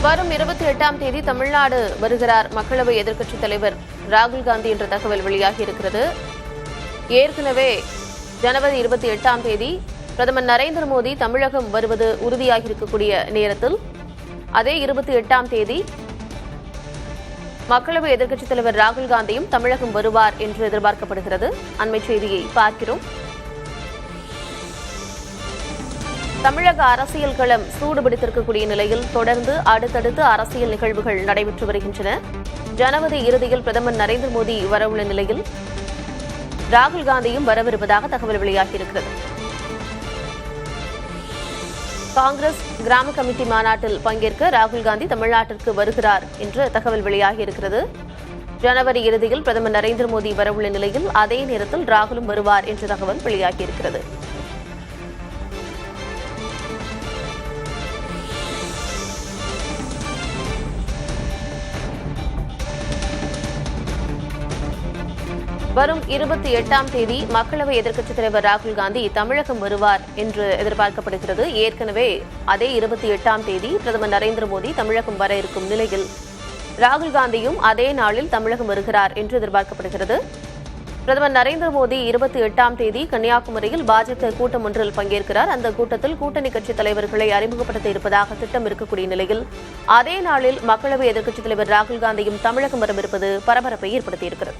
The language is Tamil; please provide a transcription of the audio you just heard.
வரும் 28ஆம் தேதி தமிழ்நாடு வருகிறார் மக்களவை எதிர்க்கட்சித் தலைவர் ராகுல் காந்தி என்ற தகவல் வெளியாகி இருக்கிறது. ஏற்கனவே ஜனவரி 28ஆம் தேதி பிரதமர் நரேந்திர மோடி தமிழகம் வருவது உறுதியாகி இருக்கக்கூடிய நேரத்தில் அதே 28ஆம் தேதி மக்களவை எதிர்க்கட்சித் தலைவர் ராகுல் காந்தியும் தமிழகம் வருவார் என்று எதிர்பார்க்கப்படுகிறது. அண்மை செய்தியை பார்க்கிறோம். தமிழக அரசியல் களம் சூடுபிடித்திருக்கக்கூடிய நிலையில் தொடர்ந்து அடுத்தடுத்து அரசியல் நிகழ்வுகள் நடைபெற்று வருகின்றன. ஜனவரி இறுதியில் பிரதமர் நரேந்திர மோடி வரவுள்ள நிலையில் ராகுல் காந்தியும் வரவிருப்பதாக தகவல் வெளியாகியிருக்கிறது. காங்கிரஸ் கிராம கமிட்டி மாநாட்டில் பங்கேற்க ராகுல் காந்தி தமிழ்நாட்டிற்கு வருகிறார் என்று தகவல் வெளியாகியிருக்கிறது. ஜனவரி இறுதியில் பிரதமர் நரேந்திர மோடி வரவுள்ள நிலையில் அதே நேரத்தில் ராகுலும் வருவார் என்ற தகவல் வெளியாகியிருக்கிறது. வரும் 28ஆம் தேதி மக்களவை எதிர்க்கட்சித் தலைவர் ராகுல் காந்தி தமிழகம் வருவார் என்று எதிர்பார்க்கப்படுகிறது. ஏற்கனவே அதே 28ஆம் தேதி பிரதமர் நரேந்திர மோடி தமிழகம் வர இருக்கும் நிலையில் ராகுல் காந்தியும் அதே நாளில் தமிழகம் வருகிறார் என்று எதிர்பார்க்கப்படுகிறது. பிரதமர் நரேந்திர மோடி 28ஆம் தேதி கன்னியாகுமரியில் பாஜக கூட்டம் ஒன்றில் பங்கேற்கிறார். அந்த கூட்டத்தில் கூட்டணி கட்சித் தலைவர்களை அறிமுகப்படுத்த இருப்பதாக திட்டம் இருக்கக்கூடிய நிலையில் அதே நாளில் மக்களவை எதிர்க்கட்சித் தலைவர் ராகுல் காந்தியும் தமிழகம் வரவிருப்பது பரபரப்பை ஏற்படுத்தியிருக்கிறது.